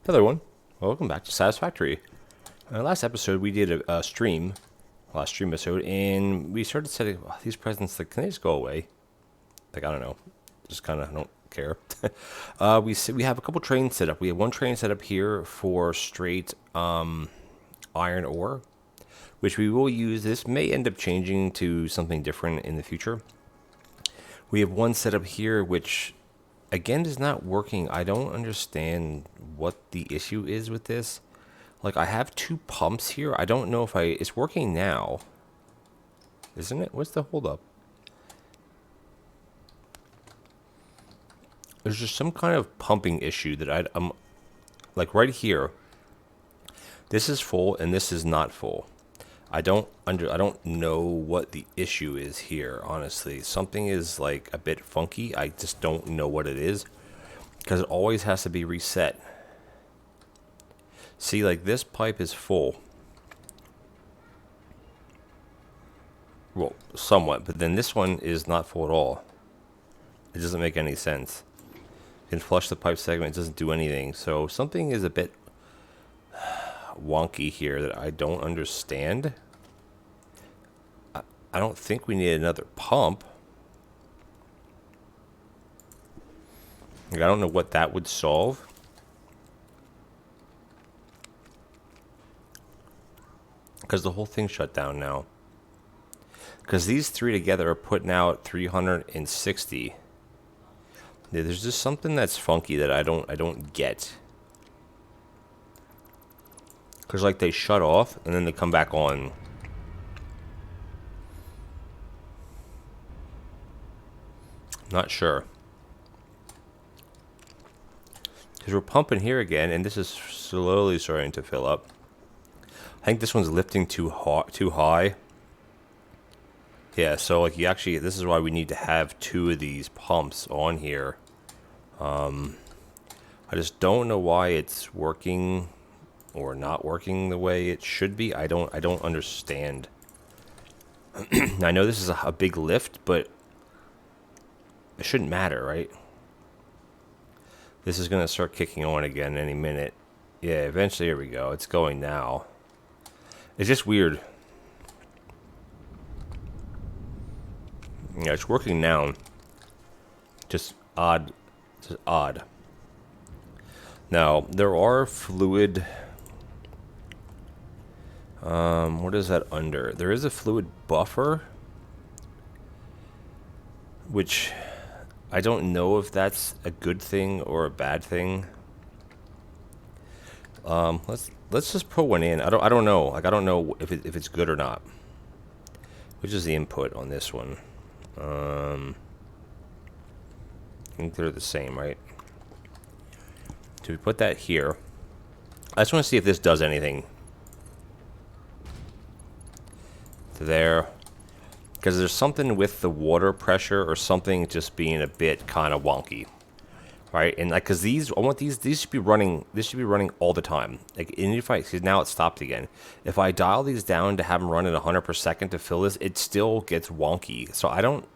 Hello everyone, welcome back to Satisfactory. Last episode we did a stream, last stream episode, and we started setting these presents. Like, can they just go away? Like, I don't know, just kind of don't care. We have a couple trains set up. We have one train set up here for straight iron ore, which we will use. This may end up changing to something different in the future. We have one set up here, which again is not working. I don't understand what the issue is with this. Like, I have two pumps here. I don't know if it's working now. Isn't it? What's the holdup? There's just some kind of pumping issue that I'm like right here. This is full and this is not full. I don't know what the issue is here, honestly. Something is like a bit funky. I just don't know what it is, because it always has to be reset. See, like, this pipe is full. Well, somewhat, but then this one is not full at all. It doesn't make any sense. You can flush the pipe segment, it doesn't do anything. So something is a bit wonky here that I don't understand. I don't think we need another pump. Like, I don't know what that would solve. Because the whole thing shut down now. Because these three together are putting out 360. There's just something that's funky that I don't get. Because, like, they shut off and then they come back on. Not sure. Because we're pumping here again, and this is slowly starting to fill up. I think this one's lifting too high. Yeah, so like this is why we need to have two of these pumps on here. I just don't know why it's working or not working the way it should be. I don't understand. I know this is a big lift, but it shouldn't matter, right? This is going to start kicking on again any minute. Yeah, eventually, here we go. It's going now. It's just weird. Yeah, it's working now. Just odd. Just odd. Now, there are fluid... what is that under? There is a fluid buffer, which I don't know if that's a good thing or a bad thing. Let's just put one in. I don't know. Like, I don't know if it's good or not. Which is the input on this one? I think they're the same, right? So we put that here. I just want to see if this does anything. To there. Because there's something with the water pressure or something just being a bit kind of wonky. Right? And like, because I want these should be running, this should be running all the time. Like, and if because now it stopped again. If I dial these down to have them run at 100 per second to fill this, it still gets wonky. So I don't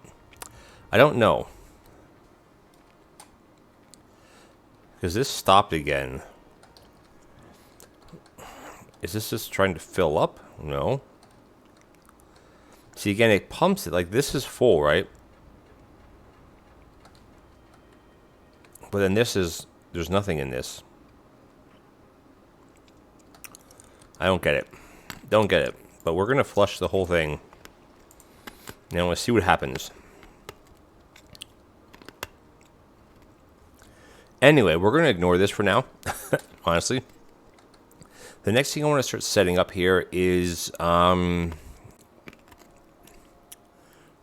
know. Because this stopped again. Is this just trying to fill up? No. See, again, it pumps it. Like, this is full, right? But then there's nothing in this. I don't get it. Don't get it. But we're going to flush the whole thing. Now, let's see what happens. Anyway, we're going to ignore this for now, honestly. The next thing I want to start setting up here is... I'm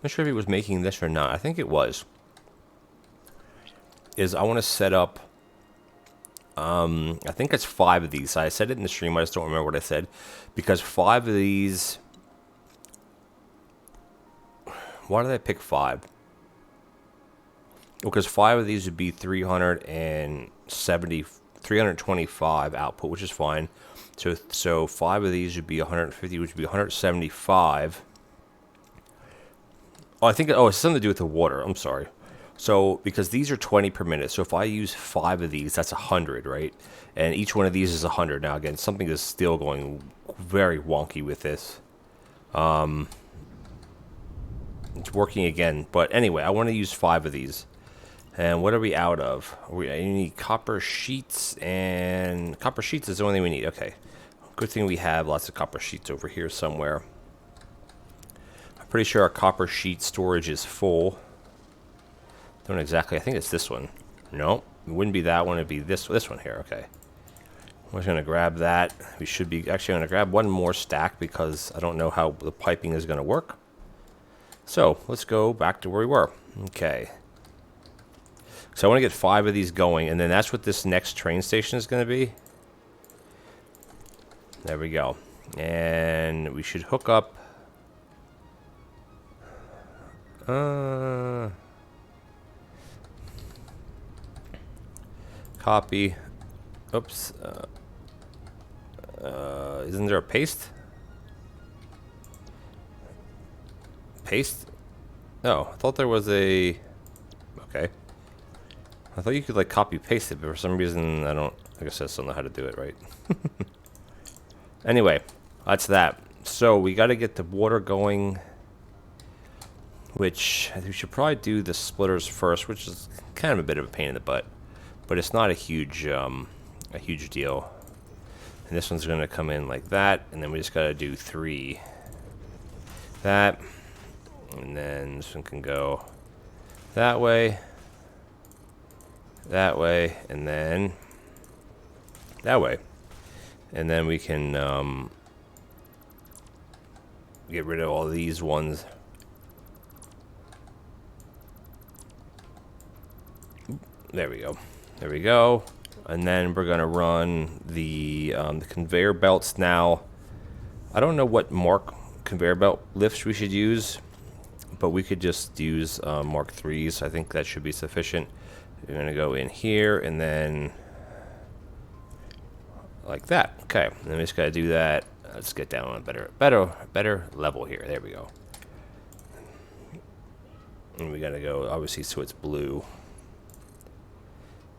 not sure if he was making this or not. I think it was. I want to set up... I think it's 5 of these. I said it in the stream. I just don't remember what I said. Because 5 of these... Why did I pick 5? Because 5 of these would be 325 output, which is fine. So 5 of these would be 150, which would be 175. Oh, I think... Oh, it's something to do with the water. I'm sorry. So, because these are 20 per minute, so if I use 5 of these, that's 100, right? And each one of these is 100. Now, again, something is still going very wonky with this. It's working again. But anyway, I want to use 5 of these. And what are we out of? We need copper sheets, and copper sheets is the only thing we need. Okay. Good thing we have lots of copper sheets over here somewhere. I'm pretty sure our copper sheet storage is full. Don't exactly. I think it's this one. No, it wouldn't be that one. It'd be this one here. Okay. We're just going to grab that. We should be actually going to grab one more stack because I don't know how the piping is going to work. So let's go back to where we were. Okay. So I want to get 5 of these going, and then that's what this next train station is going to be. There we go. And we should hook up. Copy. Oops. Isn't there a paste? Paste? No, I thought there was a... Okay. I thought you could like copy paste it, but for some reason I guess I still know how to do it, right? Anyway, that's that. So we got to get the water going, which we should probably do the splitters first, which is kind of a bit of a pain in the butt, but it's not a huge deal. And this one's going to come in like that, and then we just got to do 3. That, and then this one can go that way, and then that way. And then we can get rid of all these ones. There we go. There we go. And then we're going to run the conveyor belts now. I don't know what Mark conveyor belt lifts we should use, but we could just use Mark 3s. I think that should be sufficient. We're going to go in here and then like that. Okay, and then we just got to do that. Let's get down on a better level here. There we go. And we got to go, obviously, so it's blue.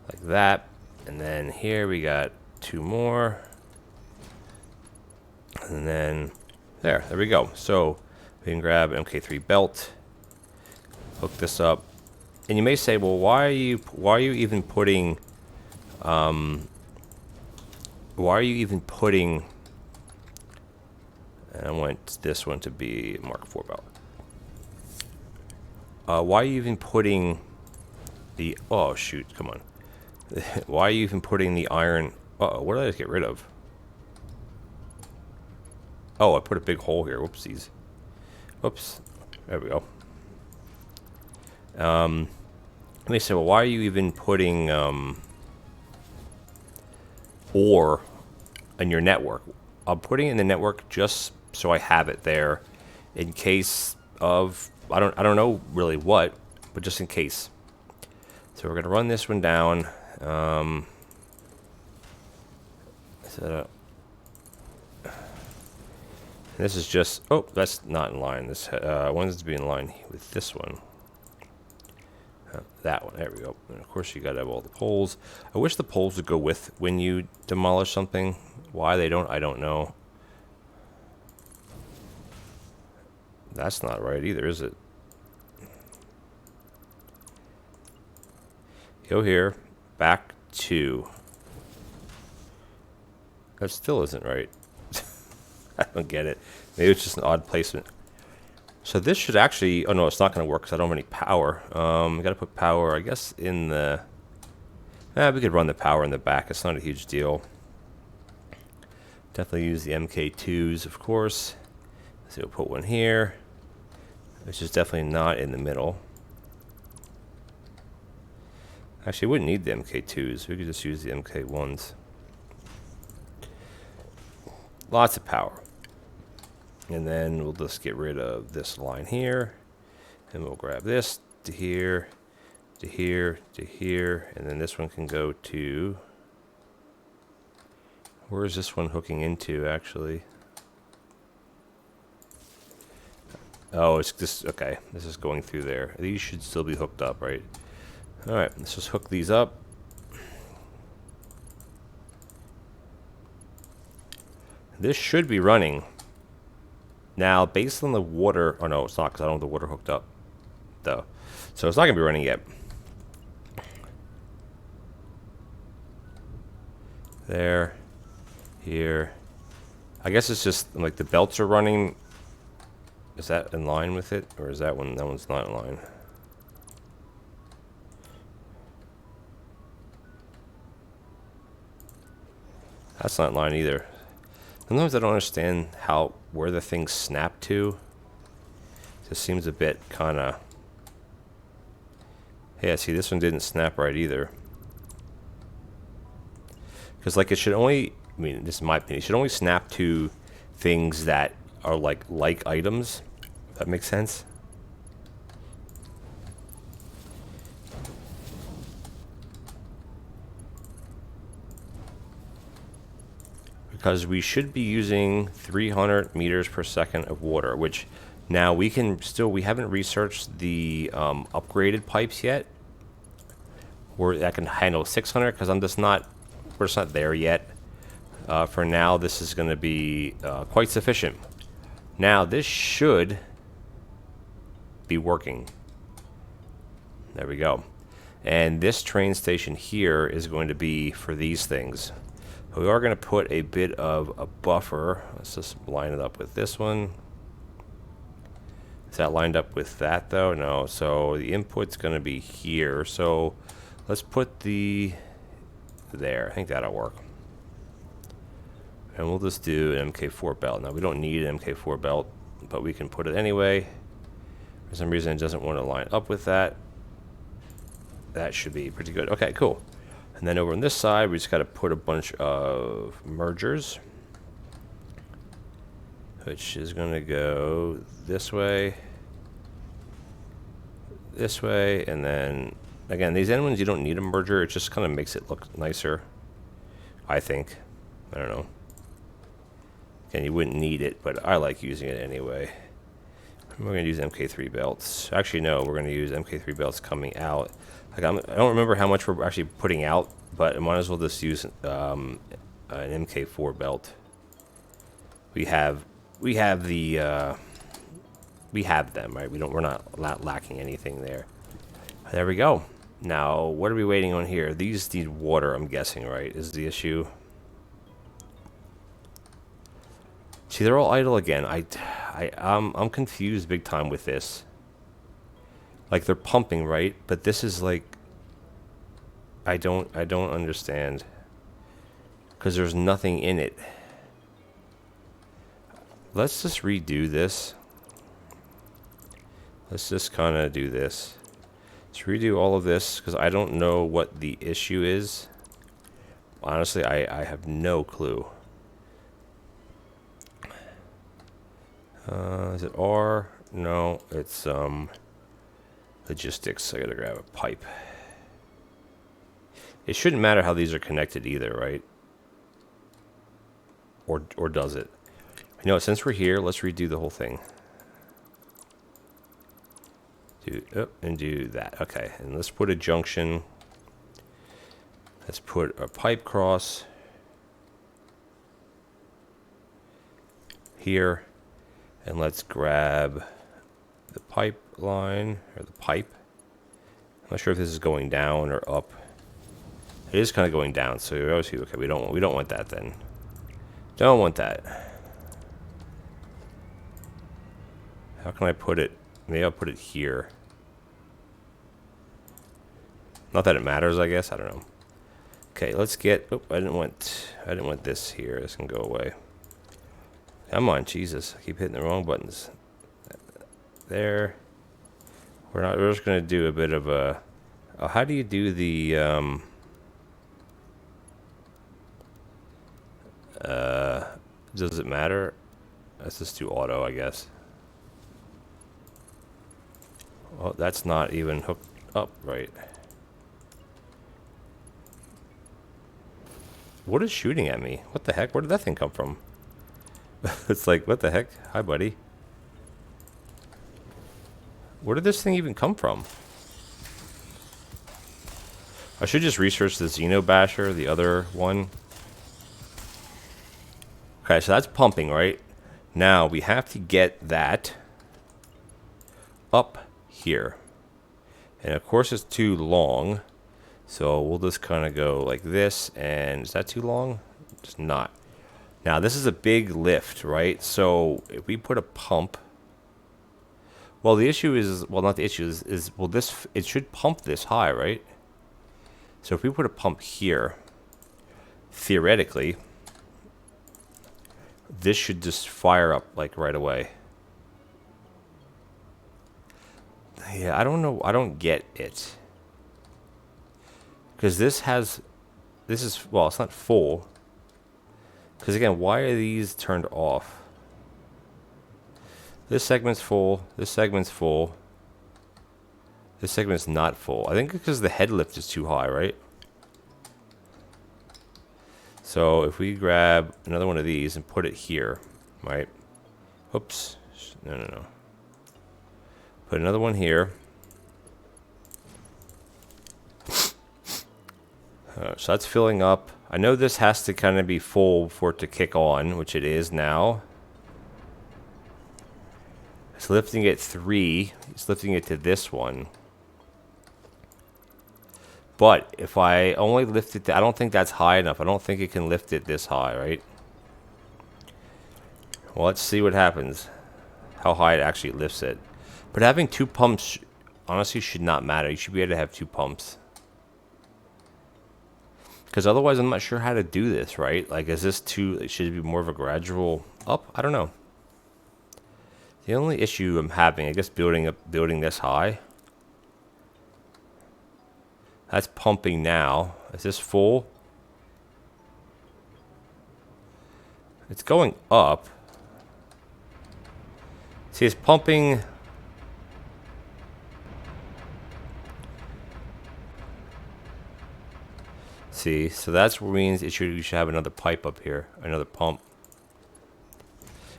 Like that. And then here we got 2 more. And then there we go. So we can grab MK3 belt, hook this up. And you may say, well, why are you even putting and I want this one to be Mark IV belt. Why are you even putting the, oh shoot, come on. Why are you even putting the iron, what did I just get rid of? Oh, I put a big hole here, whoopsies. Whoops, there we go. Let me say, well, why are you even putting ore in your network? I'm putting it in the network just so I have it there in case of, I don't know really what, but just in case. So we're going to run this one down. This is just, oh, that's not in line. This wants to be in line with this one. That one, there we go. And of course you got to have all the poles. I wish the poles would go with when you demolish something. Why they don't, I don't know. That's not right either, is it? Go here, back 2. That still isn't right. I don't get it. Maybe it's just an odd placement. So this should actually, oh no, it's not going to work because I don't have any power. We got to put power, I guess, in the, we could run the power in the back. It's not a huge deal. Definitely use the MK2s, of course. So we'll put one here, which is definitely not in the middle. Actually, we wouldn't need the MK2s. We could just use the MK1s. Lots of power. And then we'll just get rid of this line here. And we'll grab this to here, to here, to here. And then this one can go to... Where is this one hooking into, actually? Oh, it's just... Okay, this is going through there. These should still be hooked up, right? Alright, let's just hook these up. This should be running. Now, based on the water... Oh, no, it's not, because I don't have the water hooked up, though. So it's not going to be running yet. There. Here. I guess it's just, like, the belts are running. Is that in line with it? Or is that one... That one's not in line. That's not in line either. Sometimes I don't understand where the things snap to. Just seems a bit kind of... Yeah, see, this one didn't snap right either. Because, like, it should only... I mean, this is my opinion. It should only snap to things that are, like items. If that makes sense. Because we should be using 300 meters per second of water, which now we haven't researched the upgraded pipes yet, where that can handle 600, because we're just not there yet. For now, this is going to be quite sufficient. Now, this should be working. There we go. And this train station here is going to be for these things. We are going to put a bit of a buffer. Let's just line it up with this one. Is that lined up with that, though? No. So the input's going to be here. So let's put the... there. I think that'll work. And we'll just do an MK4 belt. Now, we don't need an MK4 belt, but we can put it anyway. For some reason, it doesn't want to line up with that. That should be pretty good. Okay, cool. And then over on this side, we just got to put a bunch of mergers, which is going to go this way, and then, again, these end ones, you don't need a merger. It just kind of makes it look nicer, I think. I don't know. Again, you wouldn't need it, but I like using it anyway. We're going to use MK3 belts. Actually, no, we're going to use MK3 belts coming out. Like, I don't remember how much we're actually putting out, but I might as well just use an MK4 belt. We have them, right? We're not lacking anything there. There we go. Now, what are we waiting on here? These need water, I'm guessing, right? Is the issue. See, they're all idle again. I'm confused big time with this. Like, they're pumping, right? But this is like, I don't understand, because there's nothing in it. Let's just redo this. Let's just kind of do this. Let's redo all of this, because I don't know what the issue is. Honestly, I have no clue. Is it R? No, it's logistics. I gotta grab a pipe. It shouldn't matter how these are connected either, right? Or does it? You know, since we're here, let's redo the whole thing. And do that. Okay, and let's put a junction. Let's put a pipe cross here, and let's grab the pipeline, or the pipe. I'm not sure if this is going down or up. It is kind of going down, so we always see, okay, we don't want that then. Don't want that. How can I put it? Maybe I'll put it here. Not that it matters, I guess. I don't know. Okay, let's get. Oh, I didn't want this here. This can go away. Come on, Jesus! I keep hitting the wrong buttons. There. We're just gonna do a bit of a. How do you do the? Does it matter? Let's just do auto, I guess. Oh, that's not even hooked up right. What is shooting at me? What the heck? Where did that thing come from? It's like, what the heck? Hi, buddy. Where did this thing even come from? I should just research the Xeno Basher, the other one. Okay, so that's pumping, right? Now we have to get that up here. And of course it's too long. So we'll just kind of go like this. And is that too long? It's not. Now this is a big lift, right? So if we put a pump. Well, the issue is, well, not the issue is well, this, it should pump this high, right? So if we put a pump here, theoretically, this should just fire up like right away. Yeah, I don't know. I don't get it. Because this is, well, it's not full. Because again, why are these turned off? This segment's full. This segment's full. This segment's not full. I think because the head lift is too high, right? So if we grab another one of these and put it here, right? Oops. No. Put another one here. So that's filling up. I know this has to kind of be full for it to kick on, which it is now. It's lifting it 3. It's lifting it to this one. But if I only lift it, I don't think that's high enough. I don't think it can lift it this high, right? Well, let's see what happens. How high it actually lifts it. But having 2 pumps, honestly, should not matter. You should be able to have 2 pumps. Because otherwise, I'm not sure how to do this, right? Like, is this too, it should be more of a gradual up? I don't know. The only issue I'm having, I guess, building this high. That's pumping now. Is this full? It's going up. See, it's pumping. See, so that's what means you should have another pipe up here, another pump.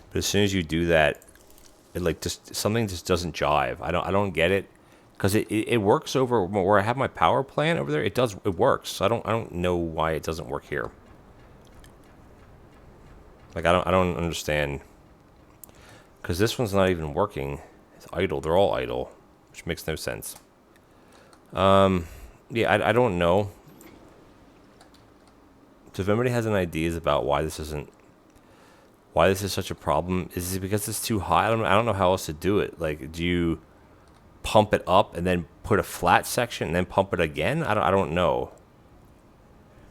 But as soon as you do that, it like just something just doesn't jive. I don't get it. Because it works over where I have my power plant over there. It works. I don't know why it doesn't work here. Like I don't understand. Because this one's not even working. It's idle. They're all idle, which makes no sense. Yeah, I don't know. So if anybody has any ideas about why this is such a problem, is it because it's too high? I don't know how else to do it. Like, do you pump it up and then put a flat section and then pump it again? I don't know.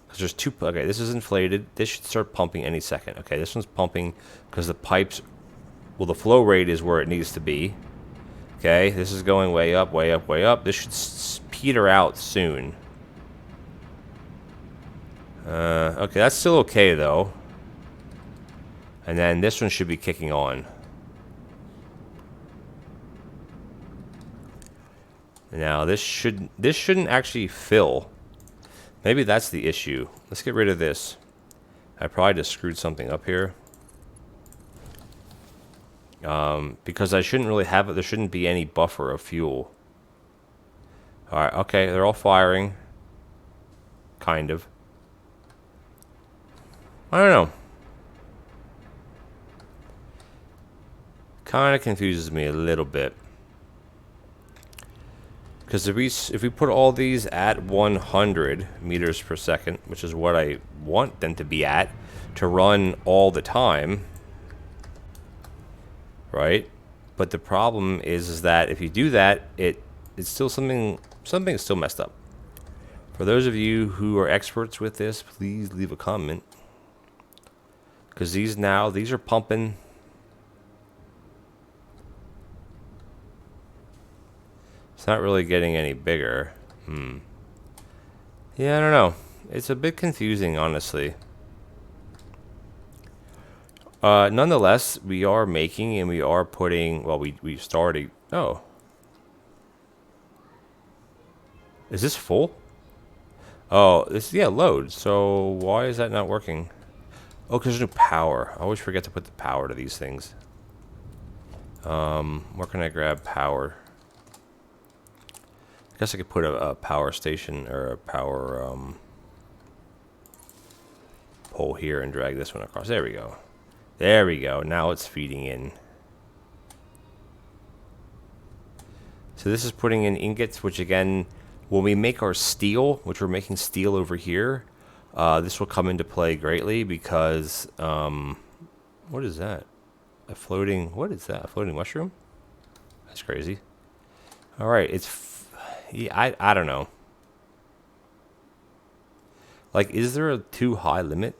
Because there's 2. Okay, this is inflated. This should start pumping any second. Okay, this one's pumping because the pipes. Well, the flow rate is where it needs to be. Okay, this is going way up, way up, way up. This should peter out soon. Okay, that's still okay though. And then this one should be kicking on. Now this shouldn't actually fill. Maybe that's the issue. Let's get rid of this. I probably just screwed something up here. Because I shouldn't really have it. There shouldn't be any buffer of fuel. Alright, okay, they're all firing. Kind of. I don't know. Kind of confuses me a little bit. Because if we put all these at 100 meters per second, which is what I want them to be at, to run all the time, right? But the problem is that if you do that, it's still something's still messed up. For those of you who are experts with this, please leave a comment. Because these are pumping. It's not really getting any bigger. Yeah, I don't know. It's a bit confusing, honestly. Nonetheless, we are making and we are putting. Well, we started. Oh, is this full? Oh, load. So why is that not working? Oh, because there's no power. I always forget to put the power to these things. Where can I grab power? I guess I could put a power station or a power pole here and drag this one across. There we go. There we go. Now it's feeding in. So this is putting in ingots, which again, when we make our steel, which we're making steel over here, this will come into play greatly because, what is that? What is that? A floating mushroom? That's crazy. All right, yeah, I don't know. Like, is there a too high limit?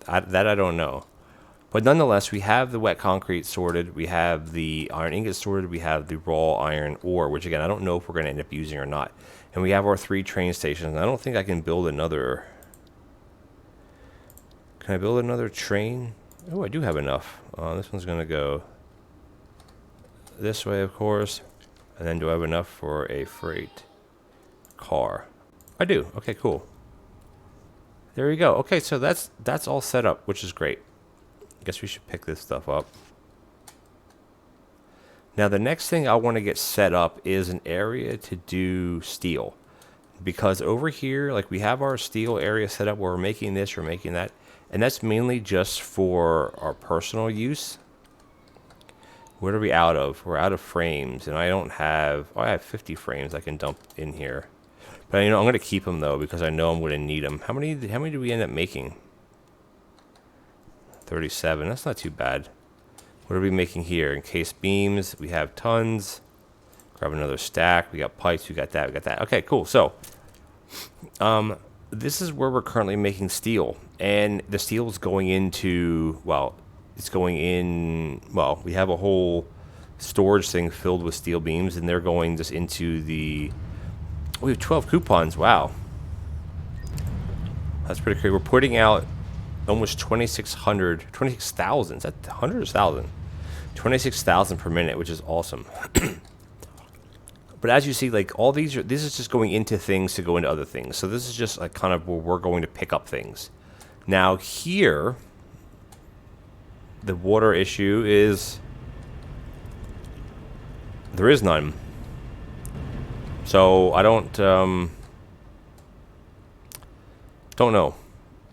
That I don't know. But nonetheless, we have the wet concrete sorted. We have the iron ingot sorted. We have the raw iron ore, which again, I don't know if we're going to end up using or not. And we have our 3 train stations. I don't think I can build another. Can I build another train? Oh, I do have enough. This one's going to go this way, of course. And then do I have enough for a freight car? I do. Okay, cool. There you go. Okay, so that's all set up, which is great. I guess we should pick this stuff up. Now, the next thing I want to get set up is an area to do steel. Because over here, like, we have our steel area set up where we're making this, we're making that. And that's mainly just for our personal use. What are we out of? We're out of frames, and I don't have... Oh, I have 50 frames I can dump in here. But, you know, I'm going to keep them, though, because I know I'm going to need them. How many do we end up making? 37. That's not too bad. What are we making here? Encased beams. We have tons. Grab another stack. We got pipes. We got that. We got that. Okay, cool. So, this is where we're currently making steel. And the steel is going into... Well, it's going in... Well, we have a whole storage thing filled with steel beams, and they're going just into the... We have 12 coupons. Wow. That's pretty crazy. We're putting out almost 26,000. Is that 100 or 1,000? 26,000 per minute, which is awesome. But as you see, like, all this is just going into things to go into other things. So this is just like kind of where we're going to pick up things. Now here, the water issue is there is none. So I don't know.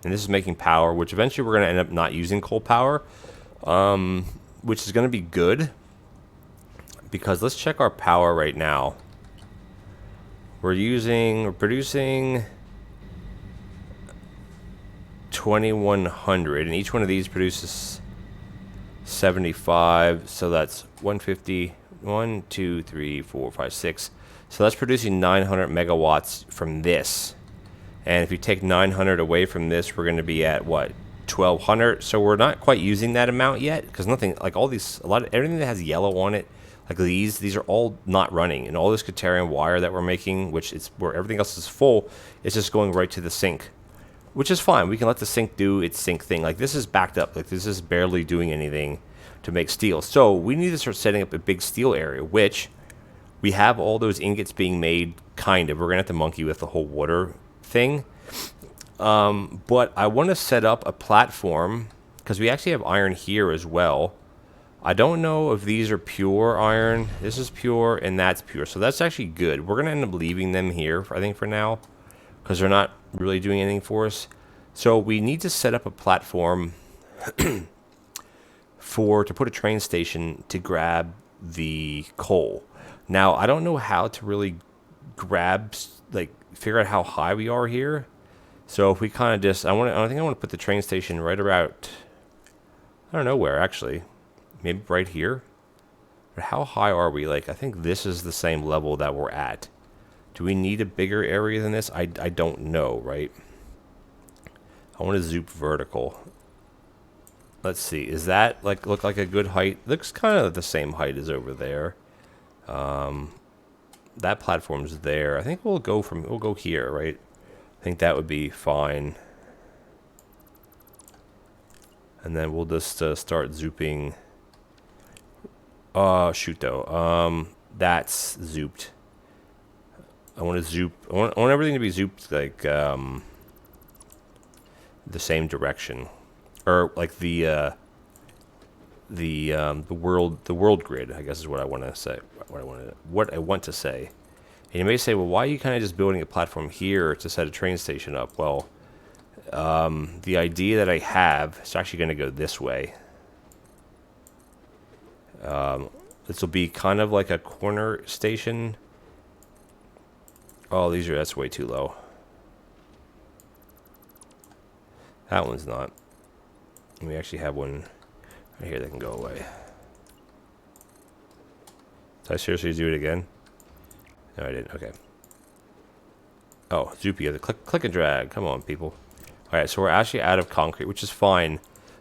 And this is making power, which eventually we're going to end up not using coal power, which is going to be good. Because let's check our power right now. We're producing 2,100, and each one of these produces 75. So that's 150, 1, 2, 3, 4, 5, 6. So that's producing 900 megawatts from this. And if you take 900 away from this, we're going to be at, what, 1,200? So we're not quite using that amount yet, because nothing, like all these, everything that has yellow on it, like these are all not running. And all this Caterian wire that we're making, which is where everything else is full, is just going right to the sink, which is fine. We can let the sink do its sink thing. Like, this is backed up. Like, this is barely doing anything to make steel. So we need to start setting up a big steel area, which we have all those ingots being made, kind of. We're going to have to monkey with the whole water thing. But I want to set up a platform, because we actually have iron here as well. I don't know if these are pure iron. This is pure, and that's pure. So that's actually good. We're going to end up leaving them here, I think, for now, because they're not really doing anything for us. So we need to set up a platform to put a train station to grab the coal. Now, I don't know how to really figure out how high we are here. So if we kind of just, I think I want to put the train station right about, I don't know where, actually. Maybe right here. But how high are we? Like, I think this is the same level that we're at. Do we need a bigger area than this? I don't know, right? I want to zoom vertical. Let's see. Is that look like a good height? Looks kind of the same height as over there. That platform's there. I think we'll go here, right? I think that would be fine. And then we'll just start zooping. Shoot though. That's zooped. I want to zoop. I want everything to be zooped like the same direction, or like the world grid, I guess is what I want to say. What I want to say. And you may say, well, why are you kind of just building a platform here to set a train station up? Well, the idea that I have is actually going to go this way. This will be kind of like a corner station. Oh, that's way too low. That one's not. We actually have one right here that can go away. Did I seriously do it again? No, I didn't. Okay. Oh, Zoopy, you have to click and drag. Come on, people. All right, so we're actually out of concrete, which is fine.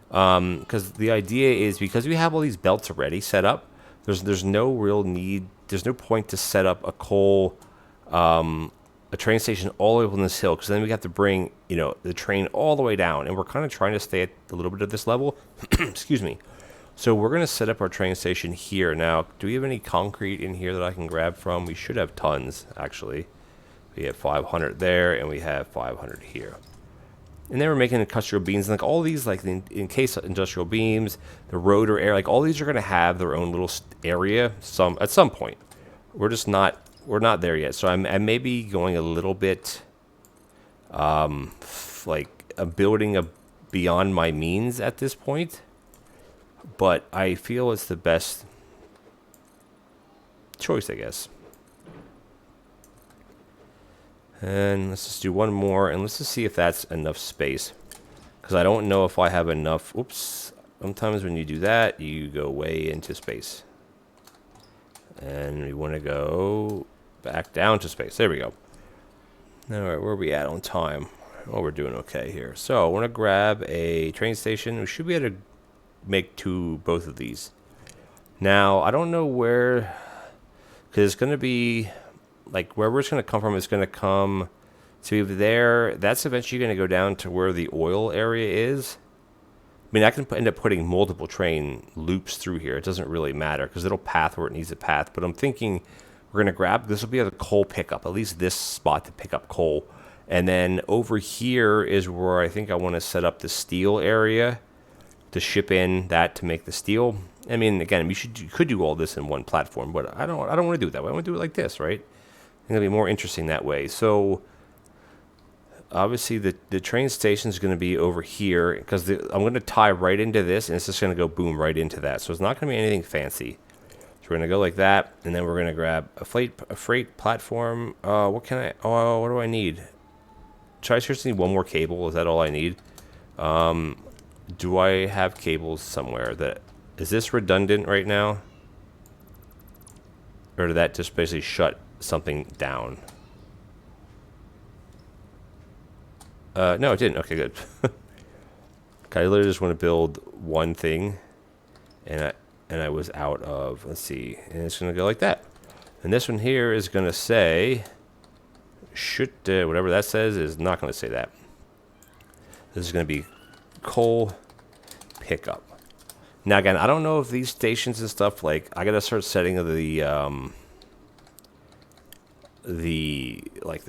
Because the idea is because we have all these belts already set up, there's no real need, there's no point to set up a train station all the way up on this hill, because then we have to bring, the train all the way down, and we're kind of trying to stay at a little bit of this level. Excuse me. So we're going to set up our train station here. Now, do we have any concrete in here that I can grab from? We should have tons, actually. We have 500 there, and we have 500 here. And then we're making industrial beams, and like all these, like the encased industrial beams, the rotor area, like all these are going to have their own little area at some point. We're not there yet. So I may be going a little bit, like a building beyond my means at this point. But I feel it's the best choice, I guess. And let's just do one more, and let's just see if that's enough space. Because I don't know if I have enough. Oops. Sometimes when you do that, you go way into space. And we want to go back down to space. There we go. All right, where are we at on time? Oh, we're doing okay here. So I want to grab a train station. We should be able to make both of these. Now, I don't know where, because it's going to be, like, where it's going to come from is going to come to there. That's eventually going to go down to where the oil area is. I mean, I can end up putting multiple train loops through here. It doesn't really matter because it'll path where it needs to path. But I'm thinking we're going to grab, this will be a coal pickup, at least this spot to pick up coal. And then over here is where I think I want to set up the steel area to ship in that to make the steel. I mean, again, you could do all this in one platform, but I don't want to do it that way. I want to do it like this, right? It's going to be more interesting that way. So obviously the train station is going to be over here because I'm going to tie right into this, and it's just going to go boom right into that. So it's not going to be anything fancy. So we're going to go like that, and then we're going to grab a freight platform. What do I need? Should I seriously need one more cable? Is that all I need? Do I have cables somewhere is this redundant right now? Or did that just basically shut something down? No, it didn't. Okay, good. Okay, I literally just want to build one thing, and I was out of, let's see, and it's going to go like that. And this one here is going to say, whatever that says is not going to say that. This is going to be coal pickup. Now again, I don't know if these stations and stuff, like, I gotta start setting the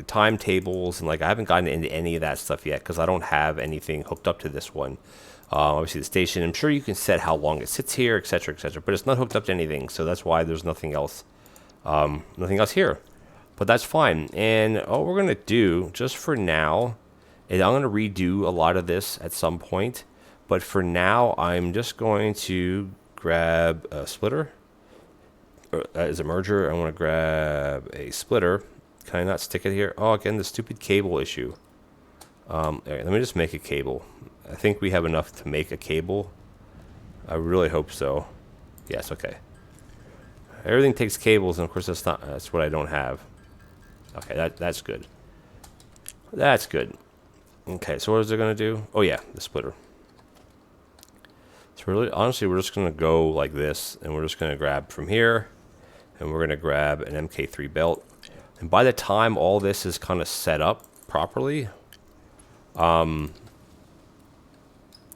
timetables, and like I haven't gotten into any of that stuff yet because I don't have anything hooked up to this one. Obviously the station, I'm sure you can set how long it sits here, etc., but it's not hooked up to anything, so that's why there's nothing else here. But that's fine. And all we're gonna do just for now, and I'm going to redo a lot of this at some point, but for now, I'm just going to grab a splitter. As a merger, I want to grab a splitter. Can I not stick it here? Oh, again, the stupid cable issue. Right, let me just make a cable. I think we have enough to make a cable. I really hope so. Yes, okay. Everything takes cables, and of course, that's what I don't have. Okay, that's good. That's good. Okay, so what is it going to do? Oh, yeah, the splitter. So really, honestly, we're just going to go like this, and we're just going to grab from here, and we're going to grab an MK3 belt. And by the time all this is kind of set up properly, and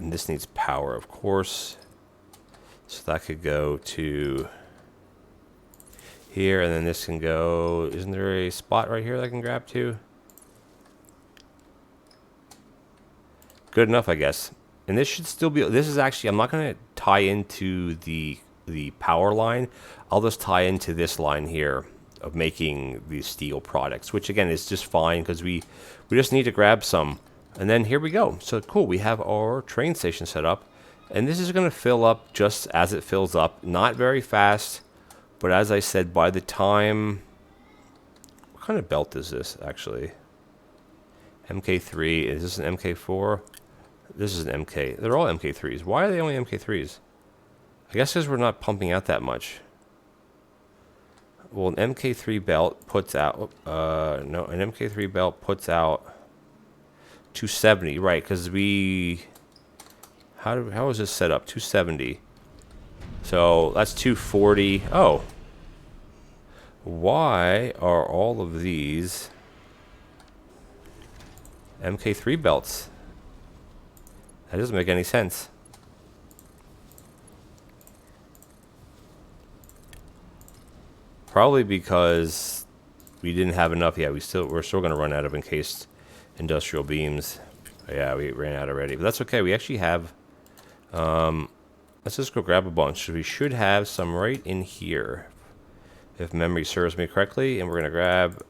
this needs power, of course. So that could go to here, and then this can go, isn't there a spot right here that I can grab to? Good enough, I guess. And this should still be, this is actually, I'm not going to tie into the power line. I'll just tie into this line here. of making these steel products, which again is just fine because we just need to grab some. And then here we go. So cool, we have our train station set up, and this is going to fill up just as it fills up, not very fast, but as I said, by the time, what kind of belt is this actually? MK3, is this an MK4? This is an MK, they're all MK3s. Why are they only MK3s? I guess because we're not pumping out that much. Well, an MK3 belt puts out, no, an MK3 belt puts out 270, right, because we, how is this set up? 270. So that's 240. Oh. Why are all of these MK3 belts? That doesn't make any sense. Probably because we didn't have enough. Yeah, we're still going to run out of encased industrial beams. Yeah, we ran out already, but that's okay. We actually have. Let's just go grab a bunch. We should have some right in here, if memory serves me correctly. And we're gonna grab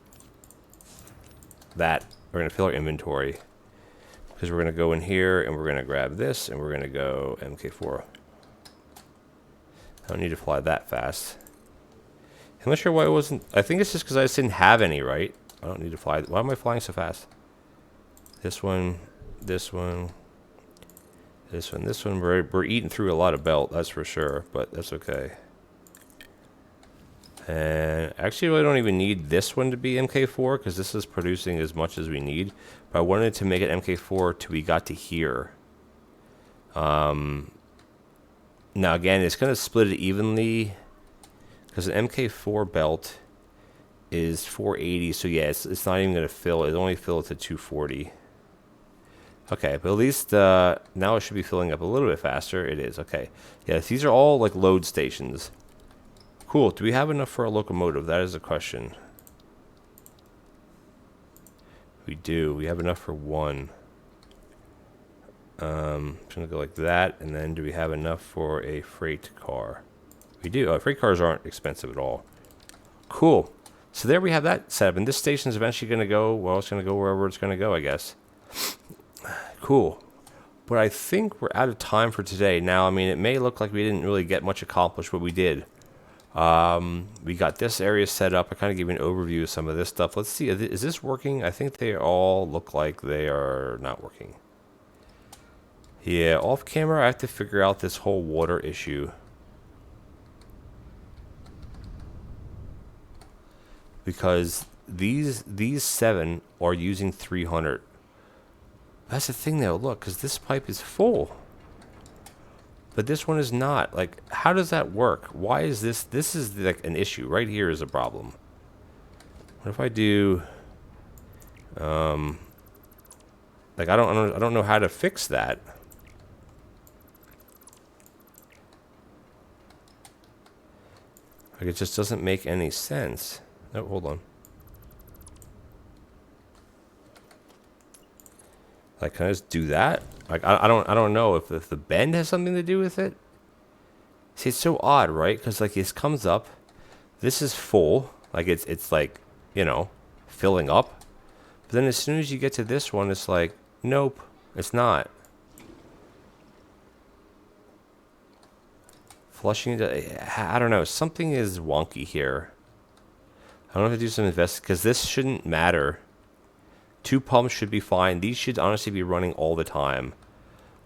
that. We're gonna fill our inventory because we're gonna go in here and we're gonna grab this and we're gonna go MK4. I don't need to fly that fast. I'm not sure why it wasn't. I think it's just because I just didn't have any, right? I don't need to fly. Why am I flying so fast? This one, this one, this one, this one. We're eating through a lot of belt, that's for sure, but that's okay. And actually, I don't even need this one to be MK4 because this is producing as much as we need. But I wanted to make it MK4 till we got to here. Now again, it's going to split it evenly because an MK4 belt is 480. So yeah, it's not even going to fill. It only fills to 240. Okay, but at least now it should be filling up a little bit faster. It is, okay. Yes, these are all like load stations. Cool, do we have enough for a locomotive? That is a question. We do, we have enough for one. I'm just gonna go like that, and then do we have enough for a freight car? We do, freight cars aren't expensive at all. Cool, so there we have that set up, and this station is eventually gonna go, well, it's gonna go wherever it's gonna go, I guess. Cool. But I think we're out of time for today. Now, I mean, it may look like we didn't really get much accomplished, but we did. We got this area set up. I kind of gave you an overview of some of this stuff. Let's see. Is this working? I think they all look like they are not working. Yeah, off camera, I have to figure out this whole water issue. Because these 7 are using 300. That's the thing though, look, because this pipe is full. But this one is not. Like, how does that work? Why is this? This is like an issue. Right here is a problem. What if I do... like, I don't know how to fix that. Like, it just doesn't make any sense. Oh, hold on. Like, can I just do that? Like, I don't know if the bend has something to do with it. See, it's so odd, right? Because like this comes up, this is full, like it's like, you know, filling up. But then as soon as you get to this one, it's like, nope, it's not. Flushing it, I don't know. Something is wonky here. I don't have to do some investigation because this shouldn't matter. 2 pumps should be fine. These should honestly be running all the time.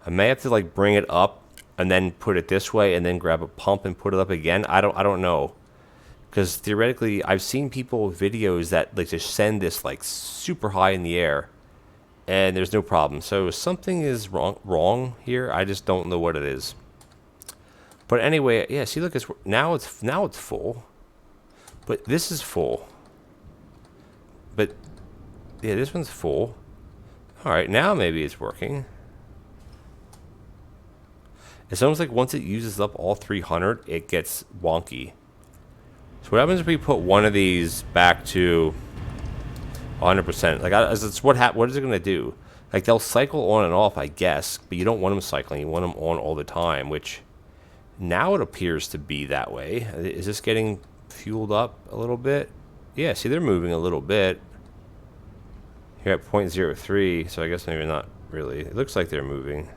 I may have to like bring it up and then put it this way and then grab a pump and put it up again. I don't know. Because theoretically, I've seen people with videos that like just send this like super high in the air and there's no problem. So something is wrong here. I just don't know what it is. But anyway, yeah, see, look, now it's full. But this is full. But yeah, this one's full. All right, now maybe it's working. It's almost like once it uses up all 300, it gets wonky. So what happens if we put one of these back to 100%? Like, it's what is it going to do? Like, they'll cycle on and off, I guess, but you don't want them cycling. You want them on all the time, which now it appears to be that way. Is this getting fueled up a little bit? Yeah, see, they're moving a little bit. Here at 0.03, so I guess maybe not really. It looks like they're moving.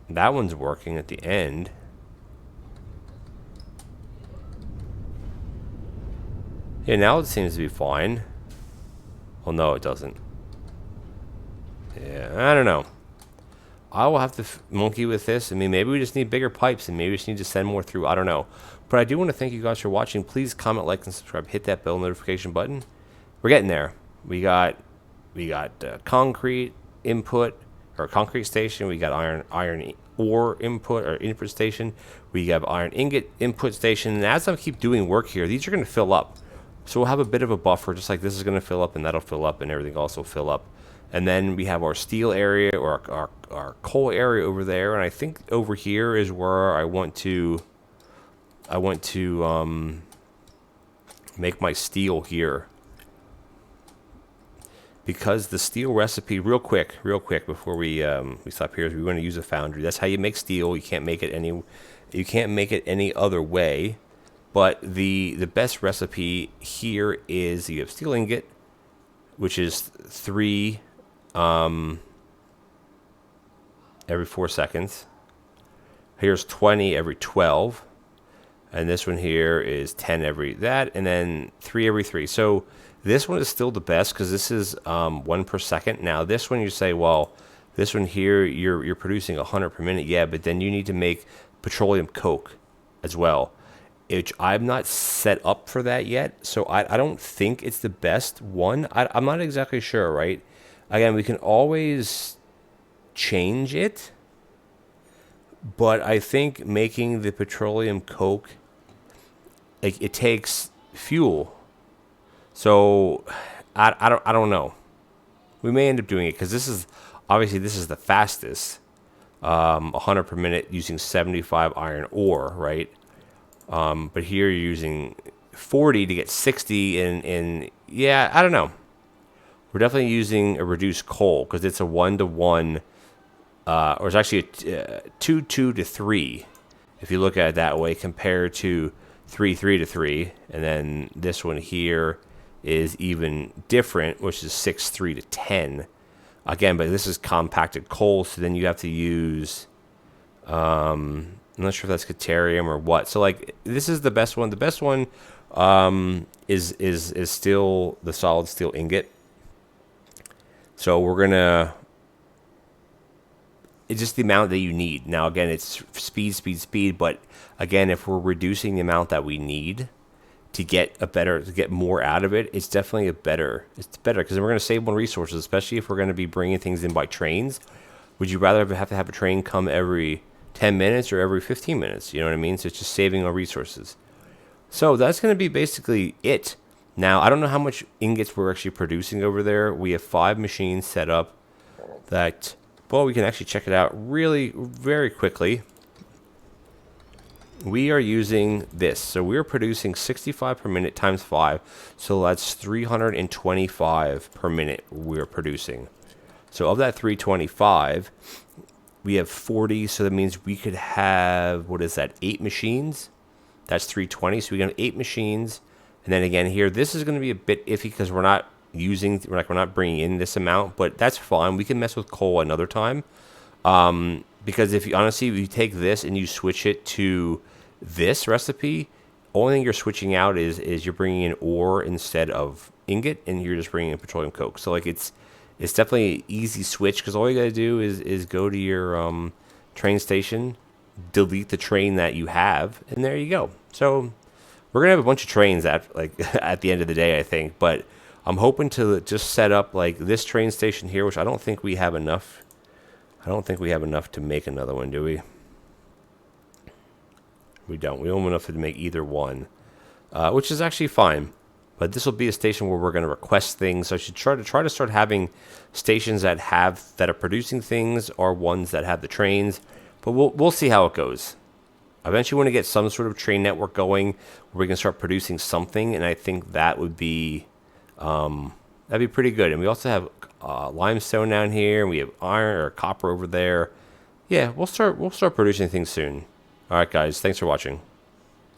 That one's working at the end. Yeah, now it seems to be fine. Well, no, it doesn't. Yeah, I don't know. I will have to monkey with this. I mean, maybe we just need bigger pipes, and maybe we just need to send more through. I don't know. But I do want to thank you guys for watching. Please comment, like, and subscribe. Hit that bell notification button. We're getting there. We got concrete input, or concrete station. We got iron ore input, or input station. We have iron ingot input station. And as I keep doing work here, these are going to fill up. So we'll have a bit of a buffer, just like this is going to fill up, and that'll fill up, and everything else will fill up. And then we have our steel area, or our coal area over there. And I think over here is where I want to make my steel here. Because the steel recipe, real quick, before we stop here, is we want to use a foundry. That's how you make steel. You can't make it any other way. But the best recipe here is you have steel ingot, which is 3 every 4 seconds. Here's 20 every 12. And this one here is 10 every that, and then 3 every 3. So this one is still the best because this is 1 per second. Now this one you say, well, this one here you're producing 100 per minute. Yeah, but then you need to make petroleum coke as well, which I'm not set up for that yet. So I don't think it's the best one. I'm not exactly sure, right? Again, we can always change it, but I think making the petroleum coke, like, it takes fuel. So I don't know. We may end up doing it because this is the fastest, 100 per minute using 75 iron ore, right? But here you're using 40 to get 60, and yeah, I don't know. We're definitely using a reduced coal because it's a 1-to-1, or it's actually a 2 to 3, if you look at it that way, compared to 3 to 3, and then this one here is even different, which is 6 to 10. Again, but this is compacted coal, so then you have to use, I'm not sure if that's Caterium or what. So like, this is the best one. The best one is still the solid steel ingot. So we're gonna, it's just the amount that you need. Now again, it's speed, but again, if we're reducing the amount that we need to get more out of it, it's definitely better because we're going to save on resources, especially if we're going to be bringing things in by trains. Would you rather have to have a train come every 10 minutes or every 15 minutes? You know what I mean? So it's just saving on resources. So that's going to be basically it. Now, I don't know how much ingots we're actually producing over there. We have 5 machines set up that, well, we can actually check it out really very quickly. We are using this. So we're producing 65 per minute times 5. So that's 325 per minute we're producing. So of that 325, we have 40. So that means we could have, what is that, 8 machines? That's 320. So we can have 8 machines. And then again here, this is going to be a bit iffy because we're not bringing in this amount, but that's fine. We can mess with coal another time. Because if you take this and you switch it to this recipe, only thing you're switching out is you're bringing in ore instead of ingot, and you're just bringing in petroleum coke. So like it's definitely an easy switch because all you got to do is go to your train station, delete the train that you have, and there you go. So we're gonna have a bunch of trains at the end of the day, I think. But I'm hoping to just set up like this train station here, which I don't think we have enough. I don't think we have enough to make another one, do we? We don't. We don't have enough to make either one, which is actually fine. But this will be a station where we're going to request things. So I should try to start having stations that are producing things, or ones that have the trains. But we'll see how it goes. I eventually want to get some sort of train network going where we can start producing something, and I think that would be that'd be pretty good. And we also have limestone down here, and we have iron or copper over there. Yeah, we'll start producing things soon. All right, guys, thanks for watching.